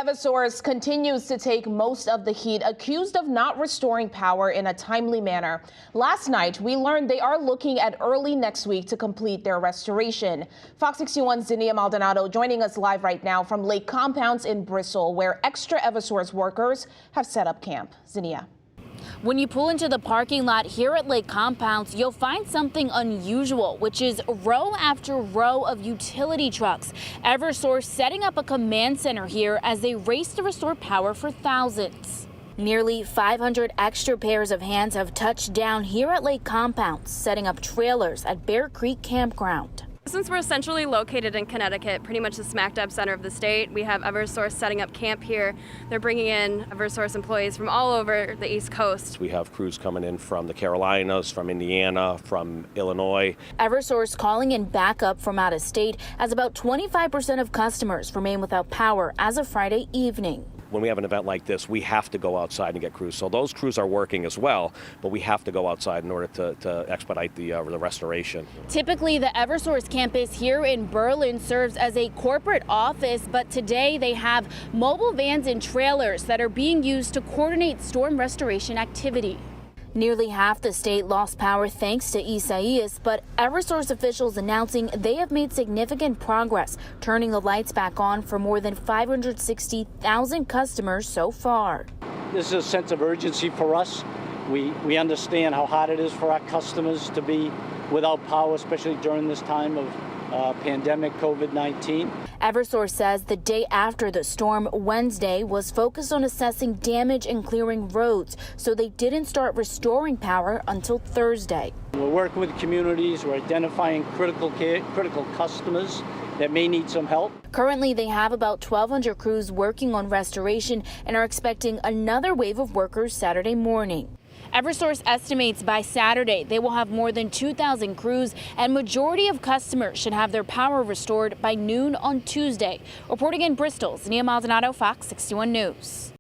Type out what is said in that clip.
Eversource continues to take most of the heat, accused of not restoring power in a timely manner. Last night, we learned they are looking at early next week to complete their restoration. Fox 61's Zinnia Maldonado joining us live right now from Lake Compounce in Bristol, where extra Eversource workers have set up camp. Zinnia. When you pull into the parking lot here at Lake Compounce, you'll find something unusual, which is row after row of utility trucks. Eversource setting up a command center here as they race to restore power for thousands. Nearly 500 extra pairs of hands have touched down here at Lake Compounce, setting up trailers at Bear Creek Campground. Since we're centrally located in Connecticut, pretty much the smack dab center of the state, we have Eversource setting up camp here. They're bringing in Eversource employees from all over the East Coast. We have crews coming in from the Carolinas, from Indiana, from Illinois. Eversource calling in backup from out of state as about 25% of customers remain without power as of Friday evening. When we have an event like this, we have to go outside and get crews. So those crews are working as well, but we have to go outside in order to expedite the restoration. Typically, the Eversource campus here in Berlin serves as a corporate office, but today they have mobile vans and trailers that are being used to coordinate storm restoration activity. Nearly half the state lost power thanks to Isaias, but Eversource officials announcing they have made significant progress, turning the lights back on for more than 560,000 customers so far. This is a sense of urgency for us. We understand how hard it is for our customers to be without power, especially during this time of pandemic COVID-19. Eversource says the day after the storm, Wednesday, was focused on assessing damage and clearing roads, so they didn't start restoring power until Thursday. We're working with communities, we're identifying critical customers that may need some help. Currently, they have about 1,200 crews working on restoration and are expecting another wave of workers Saturday morning. Eversource estimates by Saturday they will have more than 2,000 crews, and majority of customers should have their power restored by noon on Tuesday. Reporting in Bristol, Zinnia Maldonado, Fox 61 News.